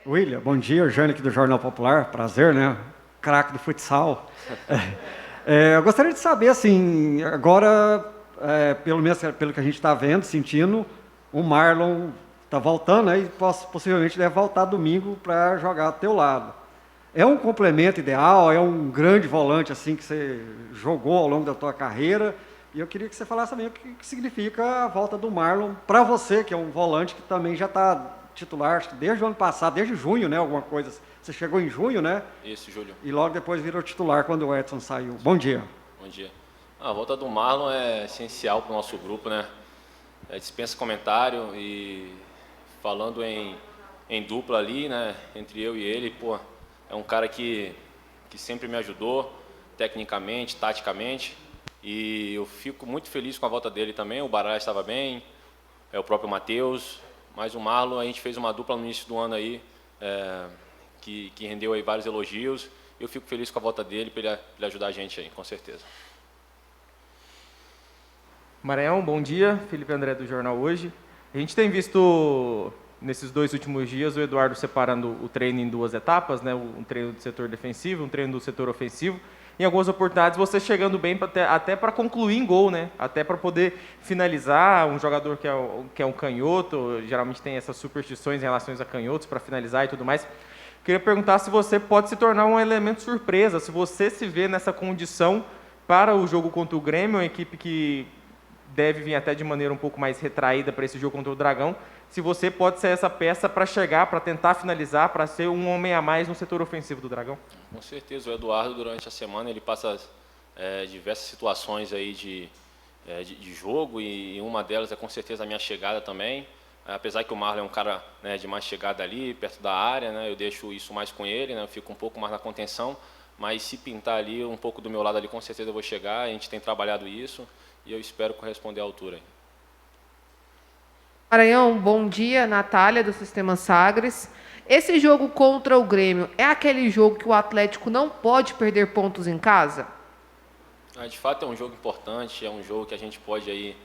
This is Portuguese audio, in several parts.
William, bom dia, Jânio aqui do Jornal Popular, prazer, né? Craque do futsal. Eu gostaria de saber, assim, agora, pelo menos pelo que a gente está vendo, sentindo, o Marlon está voltando, aí possivelmente deve voltar domingo para jogar do teu lado. É um complemento ideal, é um grande volante assim que você jogou ao longo da tua carreira, e eu queria que você falasse também o que significa a volta do Marlon para você, que é um volante que também já está titular, acho que desde o ano passado, desde junho, né, alguma coisa. Você chegou em junho, né? Isso, Júlio. E logo depois virou titular quando o Edson saiu. Bom dia. Bom dia. A volta do Marlon é essencial para o nosso grupo, né? Dispensa comentário e falando em dupla ali, né? Entre eu e ele, pô, é um cara que sempre me ajudou, tecnicamente, taticamente. E eu fico muito feliz com a volta dele também. O Baralha estava bem, o próprio Matheus. Mas o Marlon, a gente fez uma dupla no início do ano aí, que rendeu aí vários elogios. Eu fico feliz com a volta dele para ele ajudar a gente aí, com certeza. Maranhão, bom dia. Felipe André do Jornal Hoje. A gente tem visto, nesses 2 últimos dias, o Eduardo separando o treino em 2 etapas, né? Um treino do setor defensivo, um treino do setor ofensivo. Em algumas oportunidades, você chegando bem até para concluir em gol, né? Até para poder finalizar. Um jogador que é um canhoto, geralmente tem essas superstições em relação a canhotos para finalizar e tudo mais. Queria perguntar se você pode se tornar um elemento surpresa, se você se vê nessa condição para o jogo contra o Grêmio, uma equipe que deve vir até de maneira um pouco mais retraída para esse jogo contra o Dragão, se você pode ser essa peça para chegar, para tentar finalizar, para ser um homem a mais no setor ofensivo do Dragão. Com certeza, o Eduardo durante a semana ele passa diversas situações aí de jogo e uma delas é com certeza a minha chegada também. Apesar que o Marlon é um cara, né, de mais chegada ali, perto da área, né, eu deixo isso mais com ele, né, eu fico um pouco mais na contenção, mas se pintar ali um pouco do meu lado ali, com certeza eu vou chegar, a gente tem trabalhado isso e eu espero corresponder à altura. Maranhão, bom dia, Natália do Sistema Sagres. Esse jogo contra o Grêmio é aquele jogo que o Atlético não pode perder pontos em casa? De fato é um jogo importante, é um jogo que a gente pode aí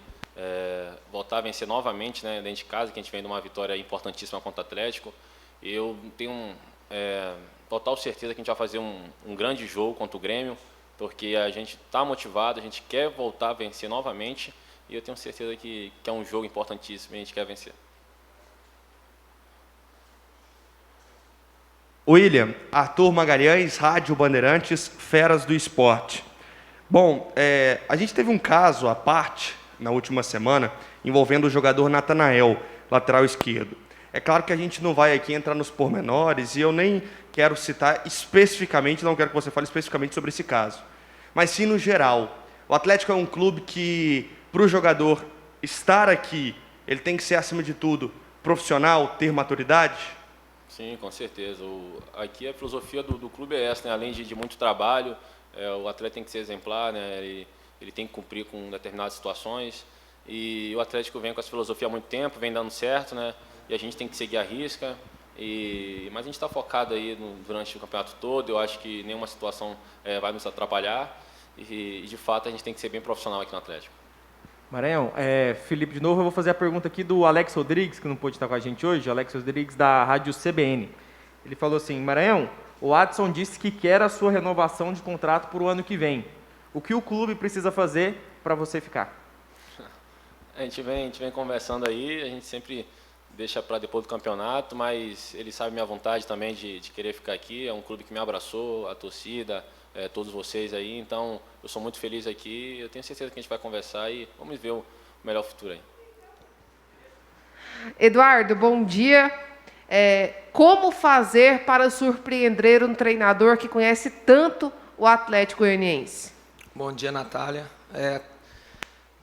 voltar a vencer novamente, né, dentro de casa, que a gente vem de uma vitória importantíssima contra o Atlético. Eu tenho total certeza que a gente vai fazer um grande jogo contra o Grêmio, porque a gente está motivado, a gente quer voltar a vencer novamente e eu tenho certeza que é um jogo importantíssimo e a gente quer vencer. William, Arthur Magalhães, Rádio Bandeirantes, Feras do Esporte. Bom, a gente teve um caso à parte na última semana envolvendo o jogador Natanael, lateral esquerdo. É claro que a gente não vai aqui entrar nos pormenores e eu nem quero citar especificamente, não quero que você fale especificamente sobre esse caso. Mas sim no geral. O Atlético é um clube que, para o jogador estar aqui, ele tem que ser, acima de tudo, profissional, ter maturidade? Sim, com certeza. Aqui a filosofia do clube é essa, né? Além de muito trabalho, o atleta tem que ser exemplar, né? Ele tem que cumprir com determinadas situações. E o Atlético vem com essa filosofia há muito tempo, vem dando certo, né? E a gente tem que seguir a risca. Mas a gente está focado aí durante o campeonato todo. Eu acho que nenhuma situação vai nos atrapalhar. E de fato a gente tem que ser bem profissional aqui no Atlético. Maranhão, Felipe, de novo, eu vou fazer a pergunta aqui do Alex Rodrigues, que não pôde estar com a gente hoje, Alex Rodrigues da Rádio CBN. Ele falou assim: Maranhão, o Adson disse que quer a sua renovação de contrato para o ano que vem. O que o clube precisa fazer para você ficar? A gente vem conversando aí, a gente sempre deixa para depois do campeonato, mas ele sabe minha vontade também de querer ficar aqui. É um clube que me abraçou, a torcida, todos vocês aí, então eu sou muito feliz aqui, eu tenho certeza que a gente vai conversar e vamos ver o melhor futuro aí. Eduardo, bom dia. Como fazer para surpreender um treinador que conhece tanto o Atlético Goianiense? Bom dia, Natália.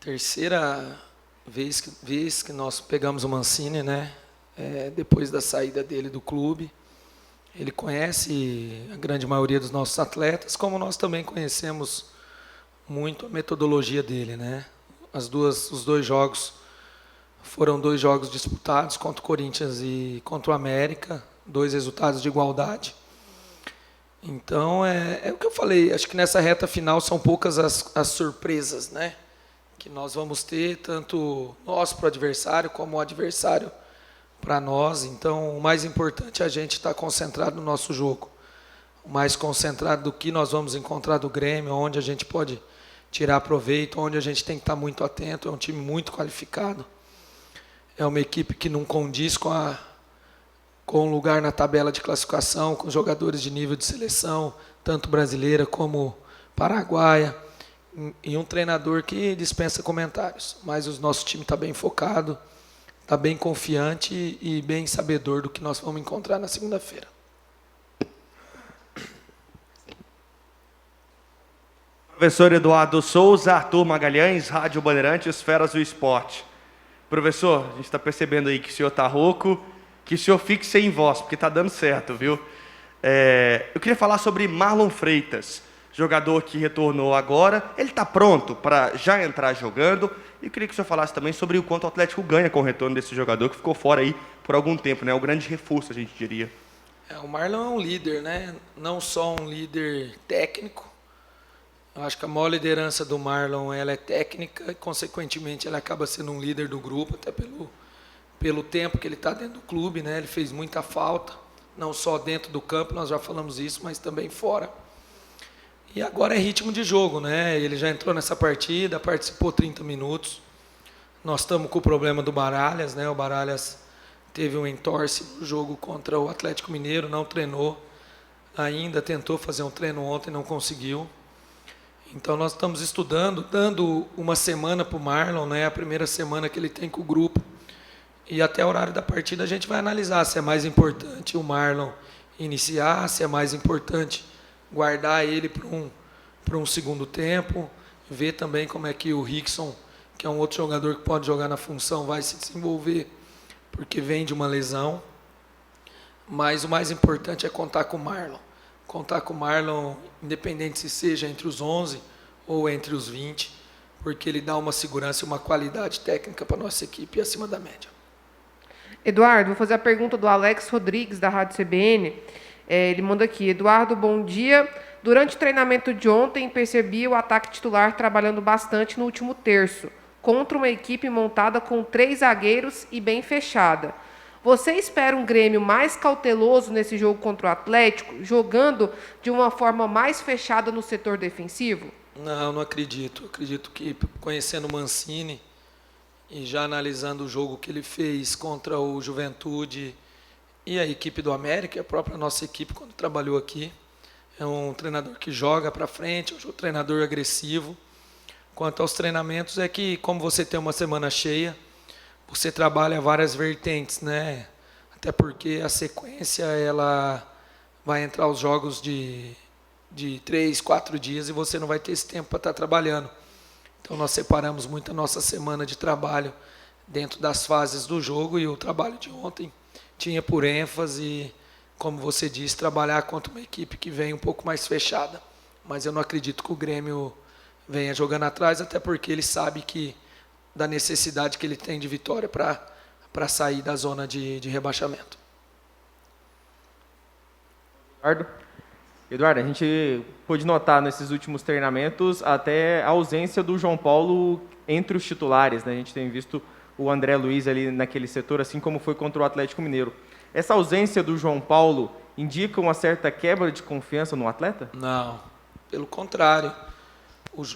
Terceira vez que nós pegamos o Mancini, né? Depois da saída dele do clube. Ele conhece a grande maioria dos nossos atletas, como nós também conhecemos muito a metodologia dele, né? Os 2 jogos foram 2 jogos disputados contra o Corinthians e contra o América, 2 resultados de igualdade. Então, é o que eu falei, acho que nessa reta final são poucas as surpresas, né? Que nós vamos ter, tanto nós para o adversário, como o adversário para nós. Então, o mais importante é a gente estar concentrado no nosso jogo. O mais concentrado do que nós vamos encontrar do Grêmio, onde a gente pode tirar proveito, onde a gente tem que estar muito atento. É um time muito qualificado. É uma equipe que não condiz com o lugar na tabela de classificação, com jogadores de nível de seleção, tanto brasileira como paraguaia, e um treinador que dispensa comentários. Mas o nosso time está bem focado, está bem confiante e bem sabedor do que nós vamos encontrar na segunda-feira. Professor Eduardo Souza, Arthur Magalhães, Rádio Bandeirantes, Feras do Esporte. Professor, a gente está percebendo aí que o senhor está rouco, que o senhor fique sem voz, porque está dando certo, viu? Eu queria falar sobre Marlon Freitas, jogador que retornou agora. Ele está pronto para já entrar jogando. E eu queria que o senhor falasse também sobre o quanto o Atlético ganha com o retorno desse jogador, que ficou fora aí por algum tempo, né? O grande reforço, a gente diria. O Marlon é um líder, né? Não só um líder técnico. Eu acho que a maior liderança do Marlon ela é técnica e, consequentemente, ele acaba sendo um líder do grupo, até pelo tempo que ele está dentro do clube, né? Ele fez muita falta, não só dentro do campo, nós já falamos isso, mas também fora. E agora é ritmo de jogo, né? Ele já entrou nessa partida, participou 30 minutos. Nós estamos com o problema do Baralhas, né? O Baralhas teve um entorse no jogo contra o Atlético Mineiro, não treinou ainda, tentou fazer um treino ontem, não conseguiu. Então nós estamos estudando, dando uma semana para o Marlon, né? A primeira semana que ele tem com o grupo. E até o horário da partida a gente vai analisar se é mais importante o Marlon iniciar, se é mais importante guardar ele para um segundo tempo, ver também como é que o Rickson, que é um outro jogador que pode jogar na função, vai se desenvolver, porque vem de uma lesão. Mas o mais importante é contar com o Marlon. Contar com o Marlon, independente se seja entre os 11 ou entre os 20, porque ele dá uma segurança e uma qualidade técnica para a nossa equipe acima da média. Eduardo, vou fazer a pergunta do Alex Rodrigues, da Rádio CBN. Ele manda aqui: Eduardo, bom dia. Durante o treinamento de ontem, percebi o ataque titular trabalhando bastante no último terço, contra uma equipe montada com 3 zagueiros e bem fechada. Você espera um Grêmio mais cauteloso nesse jogo contra o Atlético, jogando de uma forma mais fechada no setor defensivo? Não acredito. Acredito que, conhecendo o Mancini e já analisando o jogo que ele fez contra o Juventude e a equipe do América, a própria nossa equipe quando trabalhou aqui, é um treinador que joga para frente, é um treinador agressivo. Quanto aos treinamentos, é que como você tem uma semana cheia, você trabalha várias vertentes, né? Até porque a sequência, ela vai entrar os jogos de 3, 4 dias e você não vai ter esse tempo para estar trabalhando. Então nós separamos muito a nossa semana de trabalho dentro das fases do jogo, e o trabalho de ontem tinha por ênfase, como você disse, trabalhar contra uma equipe que vem um pouco mais fechada. Mas eu não acredito que o Grêmio venha jogando atrás, até porque ele sabe da necessidade que ele tem de vitória para sair da zona de rebaixamento. Eduardo, a gente pôde notar nesses últimos treinamentos até a ausência do João Paulo entre os titulares, né? A gente tem visto o André Luiz ali naquele setor, assim como foi contra o Atlético Mineiro. Essa ausência do João Paulo indica uma certa quebra de confiança no atleta? Não, pelo contrário.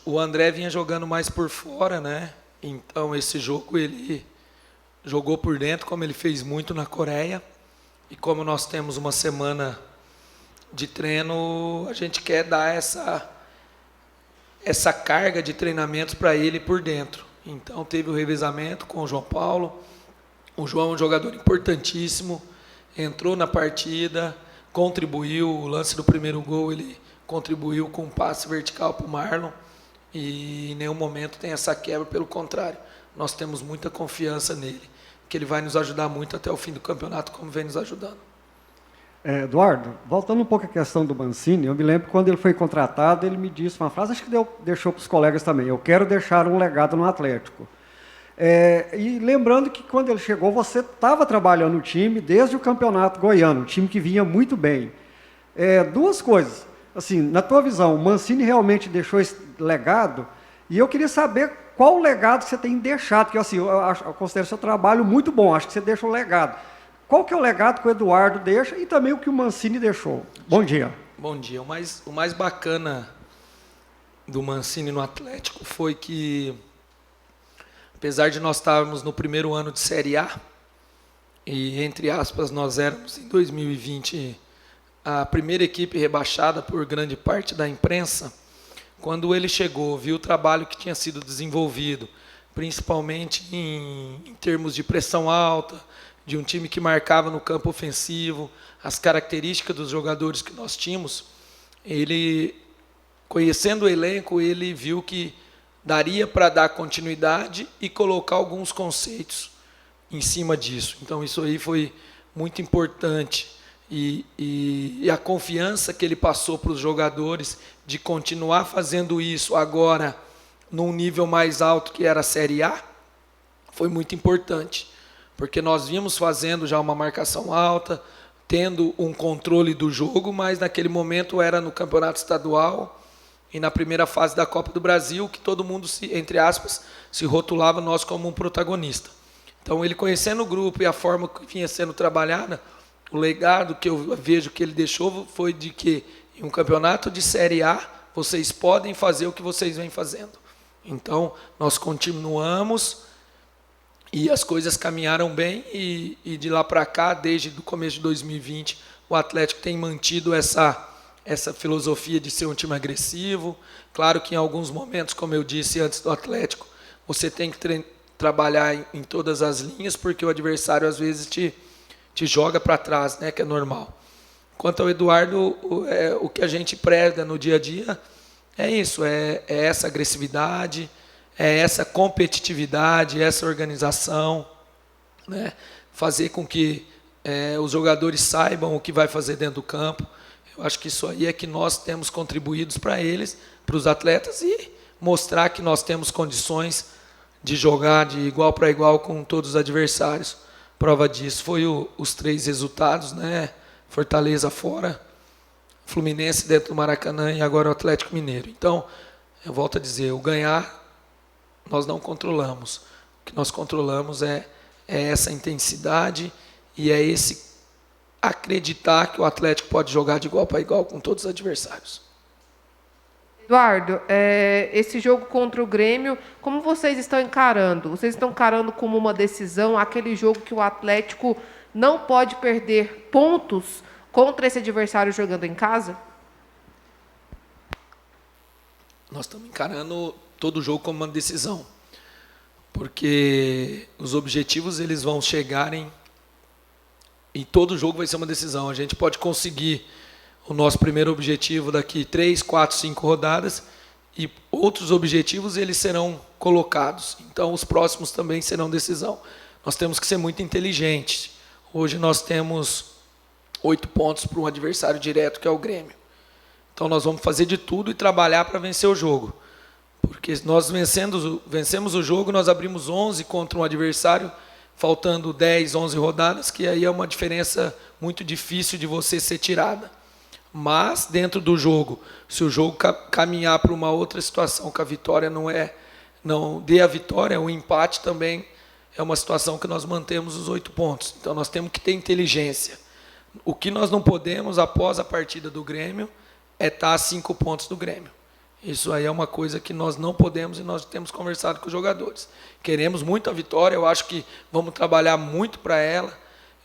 O André vinha jogando mais por fora, né? Então, esse jogo ele jogou por dentro, como ele fez muito na Coreia. E como nós temos uma semana de treino, a gente quer dar essa carga de treinamentos para ele por dentro. Então, teve o revezamento com o João Paulo. O João é um jogador importantíssimo, entrou na partida, contribuiu. O lance do primeiro gol, ele contribuiu com um passe vertical para o Marlon. E em nenhum momento tem essa quebra, pelo contrário, nós temos muita confiança nele, que ele vai nos ajudar muito até o fim do campeonato, como vem nos ajudando. Eduardo, voltando um pouco à questão do Mancini, eu me lembro que quando ele foi contratado, ele me disse uma frase, acho que deixou para os colegas também: eu quero deixar um legado no Atlético. E lembrando que quando ele chegou, você estava trabalhando o time desde o Campeonato Goiano, um time que vinha muito bem. Duas coisas. Assim, na tua visão, o Mancini realmente deixou esse legado? E eu queria saber qual o legado que você tem deixado, porque assim, eu considero seu trabalho muito bom, acho que você deixa um legado. Qual que é o legado que o Eduardo deixa e também o que o Mancini deixou? Bom dia. Bom dia. O mais bacana do Mancini no Atlético foi que, apesar de nós estarmos no primeiro ano de Série A, e entre aspas nós éramos em 2020 a primeira equipe rebaixada por grande parte da imprensa, quando ele chegou, viu o trabalho que tinha sido desenvolvido, principalmente em termos de pressão alta, de um time que marcava no campo ofensivo, as características dos jogadores que nós tínhamos, ele, conhecendo o elenco, ele viu que daria para dar continuidade e colocar alguns conceitos em cima disso. Então isso aí foi muito importante. E a confiança que ele passou para os jogadores de continuar fazendo isso agora num nível mais alto, que era a Série A, foi muito importante, porque nós vimos fazendo já uma marcação alta, tendo um controle do jogo, mas naquele momento era no campeonato estadual e na primeira fase da Copa do Brasil, que todo mundo, entre aspas, se rotulava nós como um protagonista. Então ele, conhecendo o grupo e a forma que vinha sendo trabalhada, o legado que eu vejo que ele deixou foi de que em um campeonato de Série A, vocês podem fazer o que vocês vêm fazendo. Então, nós continuamos e as coisas caminharam bem e de lá para cá, desde o começo de 2020, o Atlético tem mantido essa filosofia de ser um time agressivo. Claro que em alguns momentos, como eu disse antes do Atlético, você tem que trabalhar em todas as linhas, porque o adversário às vezes te joga para trás, né, que é normal. Quanto ao Eduardo, o que a gente prega no dia a dia é isso, é essa agressividade, é essa competitividade, essa organização, né, fazer com que os jogadores saibam o que vai fazer dentro do campo. Eu acho que isso aí é que nós temos contribuídos para eles, para os atletas, e mostrar que nós temos condições de jogar de igual para igual com todos os adversários. Prova disso foi os 3 resultados, né? Fortaleza fora, Fluminense dentro do Maracanã e agora o Atlético Mineiro. Então, eu volto a dizer, o ganhar nós não controlamos. O que nós controlamos é essa intensidade e é esse acreditar que o Atlético pode jogar de igual para igual com todos os adversários. Eduardo, esse jogo contra o Grêmio, como vocês estão encarando? Vocês estão encarando como uma decisão, aquele jogo que o Atlético não pode perder pontos contra esse adversário jogando em casa? Nós estamos encarando todo jogo como uma decisão, porque os objetivos eles vão chegarem e todo jogo vai ser uma decisão. A gente pode conseguir o nosso primeiro objetivo daqui 3, 4, 5 rodadas e outros objetivos eles serão colocados. Então os próximos também serão decisão. Nós temos que ser muito inteligentes. Hoje nós temos 8 pontos para um adversário direto que é o Grêmio. Então nós vamos fazer de tudo e trabalhar para vencer o jogo. Porque nós vencemos o jogo, nós abrimos 11 contra um adversário, faltando 10, 11 rodadas, que aí é uma diferença muito difícil de você ser tirada. Mas, dentro do jogo, se o jogo caminhar para uma outra situação, que a vitória não dê a vitória, o empate também é uma situação que nós mantemos os 8 pontos. Então, nós temos que ter inteligência. O que nós não podemos, após a partida do Grêmio, é estar a 5 pontos do Grêmio. Isso aí é uma coisa que nós não podemos e nós temos conversado com os jogadores. Queremos muito a vitória, eu acho que vamos trabalhar muito para ela.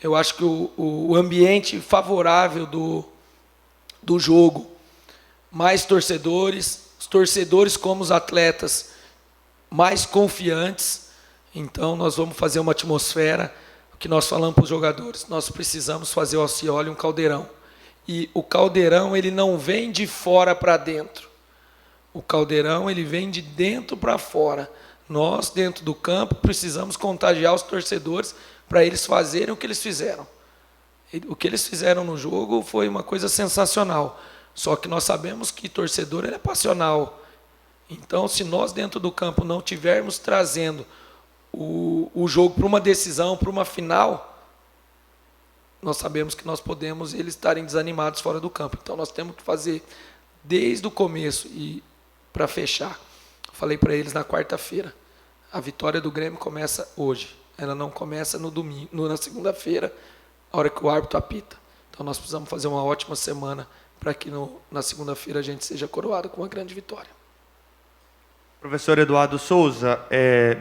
Eu acho que o ambiente favorável do jogo, mais torcedores, os torcedores como os atletas mais confiantes. Então nós vamos fazer uma atmosfera, o que nós falamos para os jogadores, nós precisamos fazer o Alcioli um caldeirão. E o caldeirão ele não vem de fora para dentro. O caldeirão ele vem de dentro para fora. Nós, dentro do campo, precisamos contagiar os torcedores para eles fazerem o que eles fizeram. O que eles fizeram no jogo foi uma coisa sensacional. Só que nós sabemos que torcedor ele é passional. Então, se nós dentro do campo não tivermos trazendo o jogo para uma decisão, para uma final, nós sabemos que nós podemos eles estarem desanimados fora do campo. Então, nós temos que fazer desde o começo e para fechar, falei para eles na quarta-feira, a vitória do Grêmio começa hoje, ela não começa no domingo, na segunda-feira, a hora que o árbitro apita. Então nós precisamos fazer uma ótima semana para que na segunda-feira a gente seja coroado com uma grande vitória. Professor Eduardo Souza,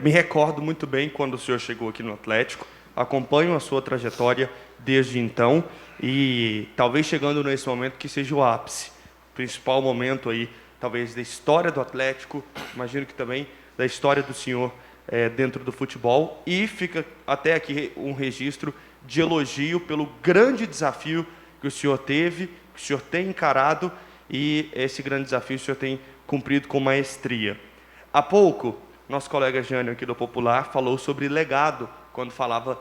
me recordo muito bem quando o senhor chegou aqui no Atlético, acompanho a sua trajetória desde então e talvez chegando nesse momento que seja o ápice, principal momento aí, talvez da história do Atlético, imagino que também da história do senhor dentro do futebol, e fica até aqui um registro de elogio pelo grande desafio que o senhor teve, que o senhor tem encarado, e esse grande desafio o senhor tem cumprido com maestria. Há pouco, nosso colega Jânio aqui do Popular falou sobre legado, quando falava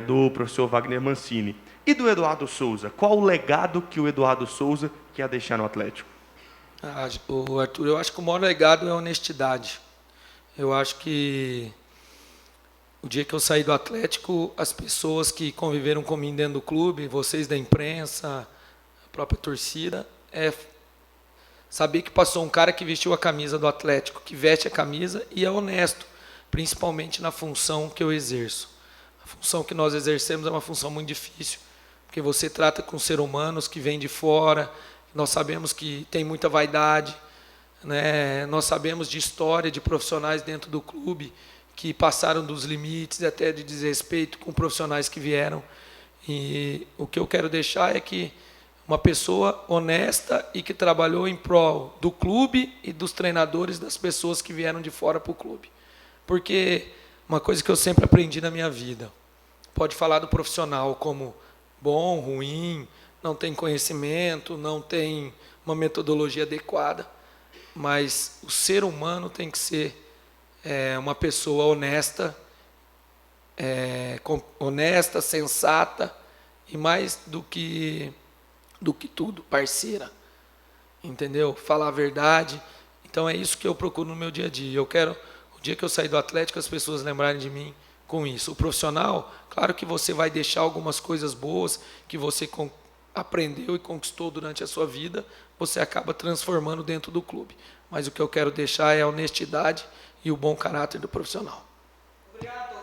do professor Wagner Mancini. E do Eduardo Souza? Qual o legado que o Eduardo Souza quer deixar no Atlético? Arthur, eu acho que o maior legado é a honestidade. Eu acho que o dia que eu saí do Atlético, as pessoas que conviveram comigo dentro do clube, vocês da imprensa, a própria torcida, saber que passou um cara que vestiu a camisa do Atlético, que veste a camisa e é honesto, principalmente na função que eu exerço. A função que nós exercemos é uma função muito difícil, porque você trata com seres humanos que vêm de fora, nós sabemos que tem muita vaidade, né? Nós sabemos de história de profissionais dentro do clube que passaram dos limites até de desrespeito com profissionais que vieram. E o que eu quero deixar é que uma pessoa honesta e que trabalhou em prol do clube e dos treinadores, das pessoas que vieram de fora para o clube. Porque uma coisa que eu sempre aprendi na minha vida, pode falar do profissional como bom, ruim, não tem conhecimento, não tem uma metodologia adequada, mas o ser humano tem que ser uma pessoa honesta, honesta, sensata e mais do que tudo, parceira, entendeu? Falar a verdade. Então é isso que eu procuro no meu dia a dia. Eu quero, o dia que eu sair do Atlético, as pessoas lembrarem de mim com isso. O profissional, claro que você vai deixar algumas coisas boas que você aprendeu e conquistou durante a sua vida, você acaba transformando dentro do clube. Mas o que eu quero deixar é a honestidade e o bom caráter do profissional. Obrigado.